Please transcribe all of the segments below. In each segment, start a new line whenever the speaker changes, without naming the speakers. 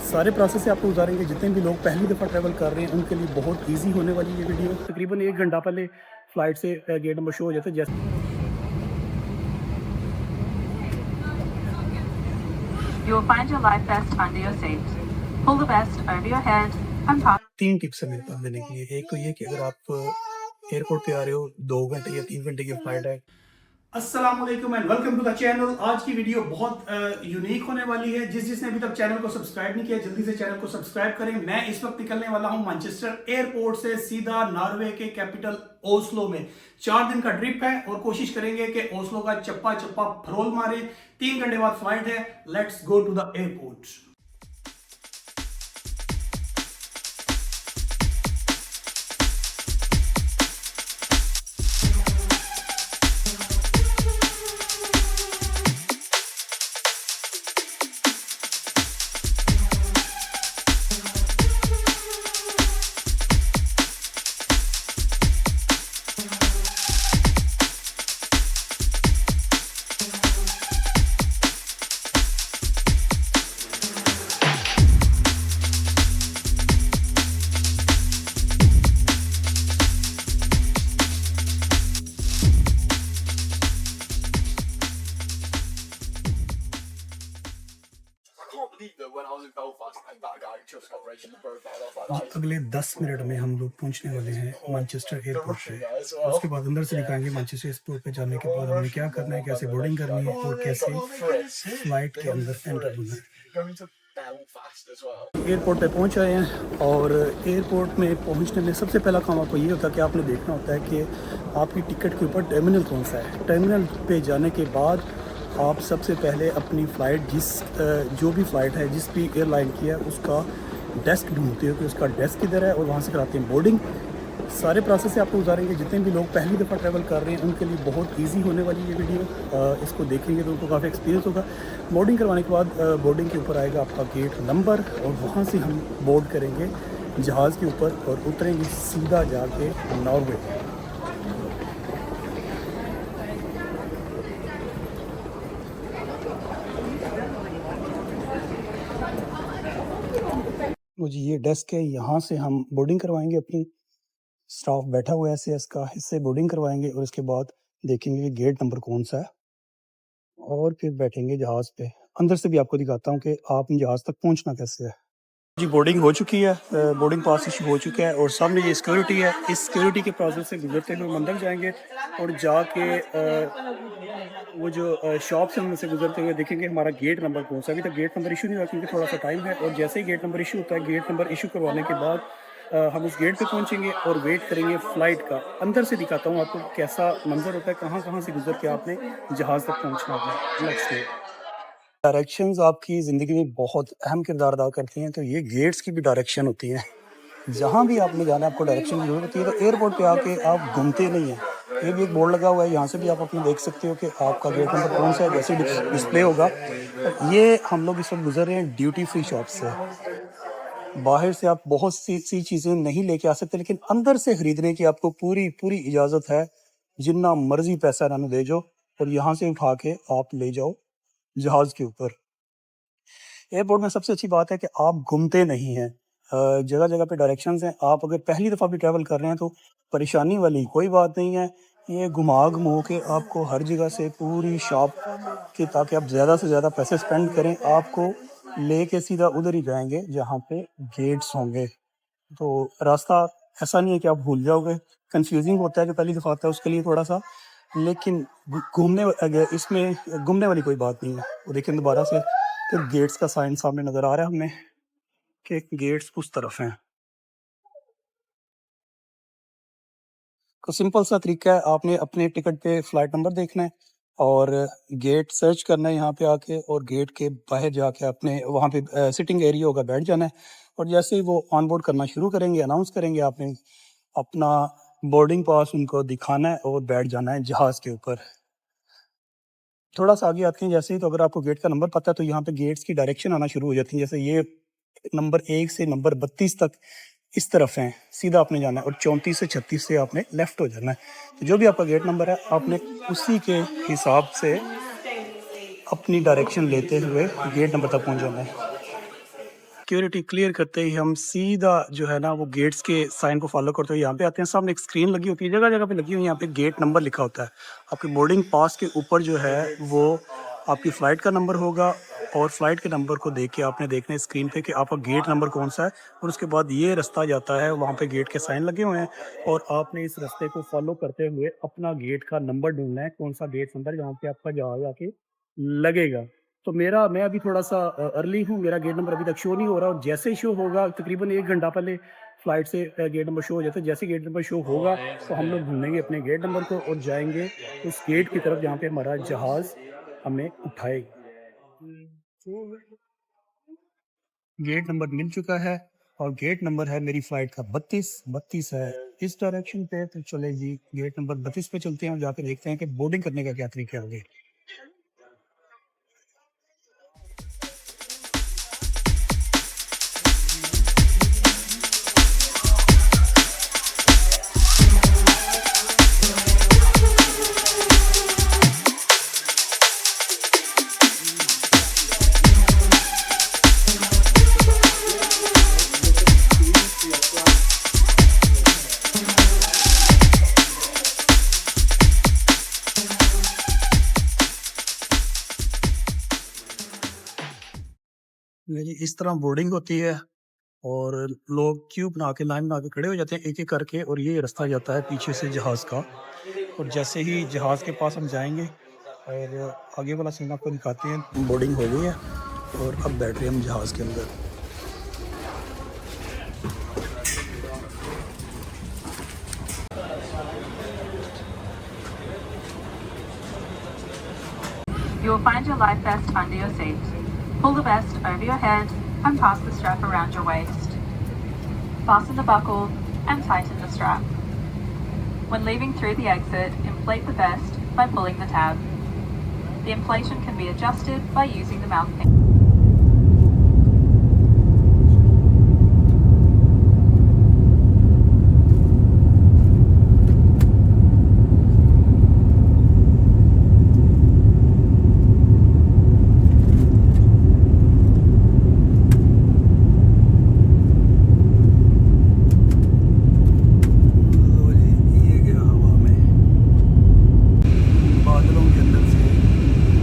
सारे प्रोसेस से आपको गुजारेंगे। जितने भी लोग पहली दफ़ा ट्रैवल कर रहे हैं उनके लिए बहुत ईजी होने वाली ये वीडियो। तकरीबन 1 घंटा पहले फ़्लाइट से गेट नंबर शो हो जाता है। जैसे
You will find your life vest under your seat. Pull the vest over your head and pass.
3 tips हैं मेरे पास देने के लिए। एक तो ये कि अगर आप एयरपोर्ट पे आ रहे हो, 2 घंटे या 3 घंटे की फ़्लाइट है। अस्सलाम वालेकुम and welcome to the channel. आज की वीडियो बहुत यूनिक होने वाली है। जिसने अभी तक चैनल को सब्सक्राइब नहीं किया जल्दी से चैनल को सब्सक्राइब करें। मैं इस वक्त निकलने वाला हूं मैनचेस्टर एयरपोर्ट से सीधा नॉर्वे के कैपिटल ओस्लो में। 4 दिन का ट्रिप है और कोशिश करेंगे कि ओस्लो का चप्पा चप्पा फरोल मारे। 3 घंटे बाद फ्लाइट है। Let's go to the airport. अगले 10 मिनट में हम लोग पहुंचने वाले हैं मैनचेस्टर एयरपोर्ट पे। उसके बाद अंदर से दिखाएंगे मैनचेस्टर एयरपोर्ट पे जाने के बाद हमें क्या करना है, कैसे बोर्डिंग करनी है और कैसे फ्लाइट के अंदर एंटर होना है। एयरपोर्ट पे पहुंच रहे हैं और एयरपोर्ट में पहुंचने में सबसे पहला काम आपको ये होता है कि आपने देखना होता है कि आपकी टिकट के ऊपर टर्मिनल कौन सा है। टर्मिनल पे जाने के बाद आप सबसे पहले अपनी फ़्लाइट जो भी फ़्लाइट है जिस भी एयरलाइन की है उसका डेस्क ढूंढते हो कि उसका डेस्क किधर है और वहाँ से कराते हैं बोर्डिंग। सारे प्रोसेस से आपको गुजारेंगे। जितने भी लोग पहली दफ़ा ट्रैवल कर रहे हैं उनके लिए बहुत इजी होने वाली ये वीडियो। इसको देखेंगे तो उनको काफ़ी एक्सपीरियंस होगा। बोर्डिंग करवाने के बाद बोर्डिंग के ऊपर आएगा आपका गेट नंबर और वहाँ से हम बोर्ड करेंगे जहाज़ के ऊपर और उतरेंगे सीधा जाके नॉर्वे। वो जी ये डेस्क है, यहाँ से हम बोर्डिंग करवाएंगे। अपनी स्टाफ बैठा हुआ है ऐसे इसका इससे बोर्डिंग करवाएंगे और उसके बाद देखेंगे कि गेट नंबर कौन सा है और फिर बैठेंगे जहाज़ पे। अंदर से भी आपको दिखाता हूँ कि आप जहाज़ तक पहुँचना कैसे है। जी बोर्डिंग हो चुकी है, बोर्डिंग पास इशू हो चुका है और सामने ये सिक्योरिटी है। इस सिक्योरिटी के प्रोसेस से गुजरते हुए हम अंदर जाएंगे और जाके वो जो शॉप्स हैं उनसे गुजरते हुए देखेंगे हमारा गेट नंबर कौन सा। अभी तक गेट नंबर इशू नहीं हुआ क्योंकि थोड़ा सा टाइम है और जैसे ही गेट नंबर इशू होता है, गेट नंबर इशू करवाने के बाद हम उस गेट पे पहुंचेंगे और वेट करेंगे फ़्लाइट का। अंदर से दिखाता हूँ आपको कैसा मंजर होता है, कहाँ कहाँ से गुजर के आपने जहाज़ तक पहुँचना है। Let's go. डायरेक्शंस आपकी ज़िंदगी में बहुत अहम किरदार अदा करती हैं। तो ये गेट्स की भी डायरेक्शन होती हैं। जहाँ भी आपने जाना है आपको डायरेक्शन की ज़रूरत होती है। तो एयरपोर्ट पे आके आप घूमते नहीं हैं। ये भी एक बोर्ड लगा हुआ है, यहाँ से भी आप अपने देख सकते हो कि आपका गेट नंबर कौन सा है। जैसे डिस्प्ले होगा। ये हम लोग इस वक्त गुजर रहे हैं ड्यूटी फ्री शॉप से। बाहर से आप बहुत सी चीज़ें नहीं लेके आ सकते लेकिन अंदर से खरीदने की आपको पूरी पूरी इजाज़त है। जितना मर्जी पैसा इन्होंने दे जाओ और यहाँ से उठा के आप ले जाओ जहाज़ के ऊपर। एयरपोर्ट में सबसे अच्छी बात है कि आप घूमते नहीं हैं। जगह जगह पे डायरेक्शंस हैं। आप अगर पहली दफ़ा भी ट्रैवल कर रहे हैं तो परेशानी वाली कोई बात नहीं है। ये घुमा घुमो के आपको हर जगह से पूरी शॉप के ताकि आप ज़्यादा से ज़्यादा पैसे स्पेंड करें, आपको लेके सीधा उधर ही जाएंगे जहाँ पे गेट्स होंगे। तो रास्ता ऐसा नहीं है कि आप भूल जाओगे। कंफ्यूजिंग होता है कि पहली दफ़ा आता है उसके लिए थोड़ा सा, लेकिन इसमें घूमने वाली कोई बात नहीं है। वो देखिए दोबारा से फिर गेट्स का साइन सामने नज़र आ रहा है हमें कि गेट्स उस तरफ हैं। तो सिंपल सा तरीका है, आपने अपने टिकट पे फ़्लाइट नंबर देखना है और गेट सर्च करना है यहाँ पे आके और गेट के बाहर जाके अपने वहाँ पे सिटिंग एरिया होगा, बैठ जाना है। और जैसे ही वो ऑन बोर्ड करना शुरू करेंगे, अनाउंस करेंगे, आपने अपना बोर्डिंग पास उनको दिखाना है और बैठ जाना है जहाज़ के ऊपर। थोड़ा सा आगे आते हैं जैसे ही, तो अगर आपको गेट का नंबर पता है तो यहाँ पे गेट्स की डायरेक्शन आना शुरू हो जाती है। जैसे ये नंबर 1 से नंबर 32 तक इस तरफ हैं, सीधा आपने जाना है और 34 से 36 से आपने लेफ़्ट हो जाना है। तो जो भी आपका गेट नंबर है आपने उसी के हिसाब से अपनी डायरेक्शन लेते हुए गेट नंबर तक पहुँच जाना है। सिक्योरिटी क्लियर करते ही हम सीधा जो है ना वो गेट्स के साइन को फॉलो करते हुए यहाँ पे आते हैं। सामने एक स्क्रीन लगी होती है, जगह जगह पे लगी हुई है, यहाँ पे गेट नंबर लिखा होता है। आपके बोर्डिंग पास के ऊपर जो है वो आपकी फ़्लाइट का नंबर होगा और फ्लाइट के नंबर को देख के आपने देखना है स्क्रीन पे कि आपका गेट नंबर कौन सा है, और उसके बाद ये रास्ता जाता है, वहाँ पे गेट के साइन लगे हुए हैं और आपने इस रास्ते को फॉलो करते हुए अपना गेट का नंबर ढूंढना है, कौन सा गेट नंबर जहाँ पे आपका जहाज आके लगेगा। तो मैं अभी थोड़ा सा अर्ली हूँ, मेरा गेट नंबर अभी तक शो नहीं हो रहा, और जैसे ही शो होगा तकरीबन 1 घंटा पहले फ़्लाइट से गेट नंबर शो हो जाता है। जैसे गेट नंबर शो होगा तो हम लोग ढूँढेंगे अपने गेट नंबर को और जाएँगे उस गेट की तरफ जहाँ पे हमारा जहाज़ हमें उठाएगा। गेट नंबर मिल चुका है और गेट नंबर है मेरी फ़्लाइट का 32 है इस डायरेक्शन पे। तो चले जी गेट नंबर 32 पे चलते हैं और जाके देखते हैं कि बोर्डिंग करने का क्या तरीका है आगे। जी इस तरह बोर्डिंग होती है और लोग क्यू बना के लाइन बना के खड़े हो जाते हैं एक एक करके, और ये रास्ता जाता है पीछे से जहाज़ का। और जैसे ही जहाज़ के पास हम जाएंगे और आगे वाला सीन आपको दिखाते हैं, बोर्डिंग हो गई है और अब बैठ रहे हैं हम जहाज़ के अंदर।
You will find your life vest under your seat. Pull the vest over your head and pass the strap around your waist. Fasten the buckle and tighten the strap. When leaving through the exit, inflate the vest by pulling the tab. The inflation can be adjusted by using the mouthpiece.
ये गया हवा में, बादलों के अंदर से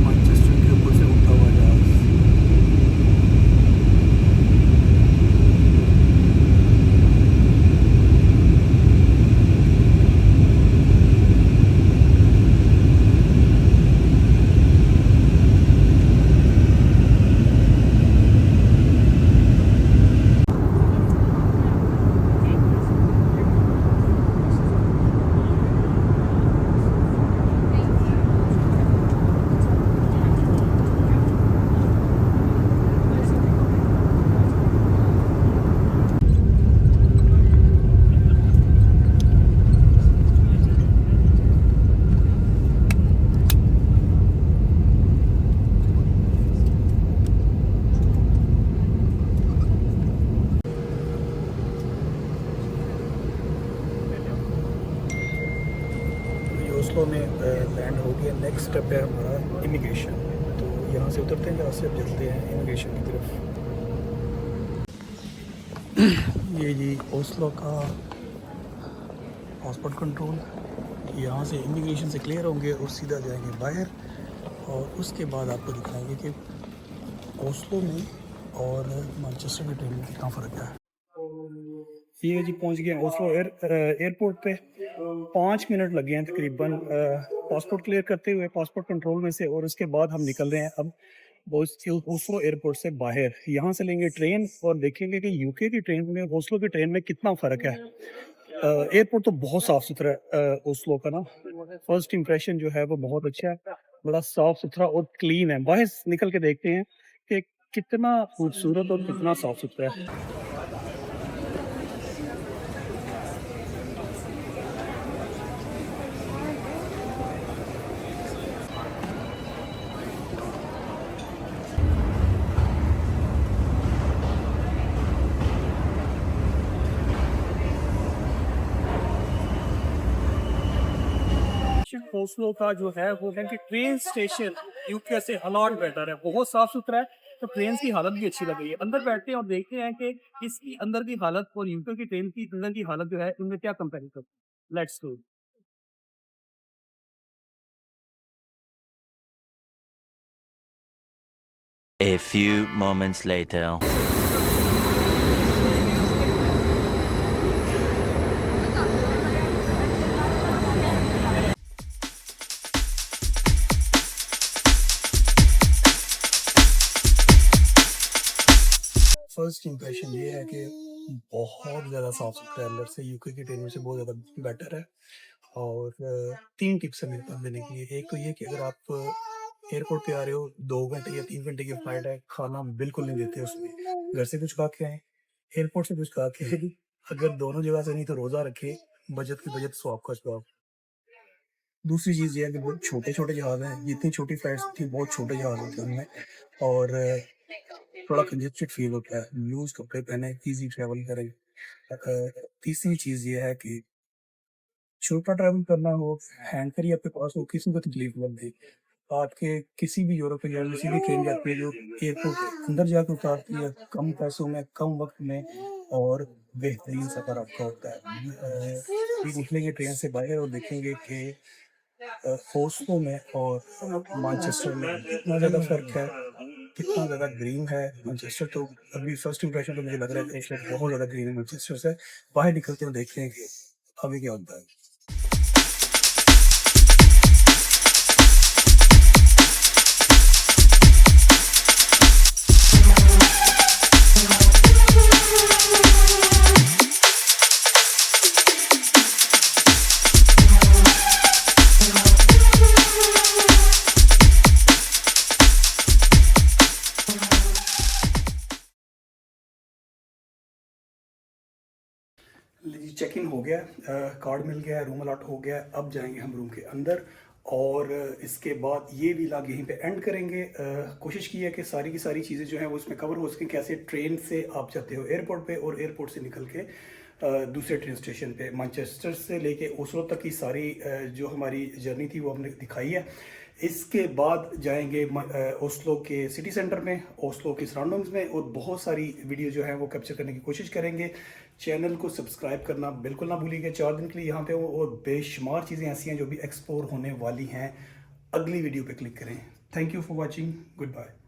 Manchester के ऊपर से उठा हुआ जहाज़। ओस्लो में लैंड हो गया। नेक्स्ट स्टेप है हमारा इमिग्रेशन। तो यहाँ से उतरते हैं, जहाँ से अब चलते हैं इमिग्रेशन की तरफ। ये जी ओस्लो का पासपोर्ट कंट्रोल, यहाँ से इमिग्रेशन से क्लियर होंगे और सीधा जाएंगे बाहर, और उसके बाद आपको दिखाएंगे कि ओस्लो में और मैनचेस्टर में ट्रेन में कितना फ़र्क है। ये जी पहुंच गए ओस्लो एयरपोर्ट पे। 5 मिनट लगे हैं तकरीबन पासपोर्ट क्लियर करते हुए पासपोर्ट कंट्रोल में से, और उसके बाद हम निकल रहे हैं अब ओस्लो एयरपोर्ट से बाहर। यहाँ से लेंगे ट्रेन और देखेंगे कि यूके की ट्रेन में ओस्लो की ट्रेन में कितना फ़र्क है। एयरपोर्ट तो बहुत साफ़ सुथरा है ओस्लो का ना। फर्स्ट इम्प्रेशन जो है वो बहुत अच्छा है, बड़ा साफ़ सुथरा और क्लीन है। बाहर निकल के देखते हैं कि कितना खूबसूरत और कितना साफ़ सुथरा है। ओस्लो का जो है वो है कि ट्रेन स्टेशन यूके से अलॉट बेटर है, बहुत साफ सुथरा है।
तो ट्रेन की हालत भी अच्छी लग रही है। अंदर बैठते हैं और देखते हैं कि इसकी अंदर की हालत और यूके की ट्रेन की अंदर की हालत जो है, इनमें क्या comparison. Let's go.
A few moments later.
First impression ये है कि बहुत ज़्यादा साफ सुथरा है अंदर से, यूके की ट्रेनों से बहुत ज़्यादा बेटर है। और 3 टिप्स है मेरे पास देने के लिए। एक तो ये कि अगर आप एयरपोर्ट पे आ रहे हो, 2 घंटे या 3 घंटे की फ्लाइट है, खाना बिल्कुल नहीं देते उसमें। घर से कुछ खा के आएँ, एयरपोर्ट से कुछ खा के आएँ। अगर दोनों जगह से नहीं तो रोज़ा रखें, बचत की बचत, स्वाब का स्वाब। दूसरी चीज़ ये है कि बहुत छोटे-छोटे जहाज़ हैं, जितनी छोटी फ्लाइट्स थी बहुत छोटे जहाज़ होते हैं उनमें, और थोड़ा कंजेस्टेड फ़ील होता है। लूज़ कपड़े पहने, ईज़ी ट्रैवल करें। तीसरी चीज़ ये है कि छोटा ट्रैवल करना हो, हैंकर ही आपके पास हो, किसी को तकलीफ मत दें। आपके किसी भी यूरोपियन या किसी भी ट्रेन जाती है जो एयरपोर्ट के अंदर जाकर उतारती है, कम पैसों में, कम वक़्त में, और बेहतरीन सफ़र आपका होता है। अभी निकलेंगे ट्रेन से बाहर और देखेंगे कि ओस्लो में और मैनचेस्टर में कितना ज़्यादा फ़र्क है, कितना ज़्यादा ग्रीन है। मैनचेस्टर तो अभी फर्स्ट इंप्रेशन तो मुझे लग रहा है कि इस वक़्त बहुत ज़्यादा ग्रीन है मैनचेस्टर से। बाहर निकलते हैं, देखते हैं कि आगे क्या होता है। जी, चेक इन हो गया, कार्ड मिल गया है, रूम अलॉट हो गया है। अब जाएंगे हम रूम के अंदर और इसके बाद ये व्लॉग यहीं पे एंड करेंगे। कोशिश की है कि सारी की सारी चीज़ें जो हैं वो इसमें कवर हो सकें। कैसे ट्रेन से आप जाते हो एयरपोर्ट पे और एयरपोर्ट से निकल के दूसरे ट्रेन स्टेशन पे, मैनचेस्टर से लेके ओस्लो तक की सारी जो हमारी जर्नी थी वो हमने दिखाई है। इसके बाद जाएंगे ओस्लो के सिटी सेंटर में, ओस्लो के सराउंडिंग्स में, और बहुत सारी वीडियो जो है वो कैप्चर करने की कोशिश करेंगे। चैनल को सब्सक्राइब करना बिल्कुल ना भूलिएगा। 4 दिन के लिए यहाँ पे हो, और बेशुमार चीज़ें ऐसी हैं जो भी एक्सप्लोर होने वाली हैं। अगली वीडियो पे क्लिक करें। Thank you for watching. Good bye.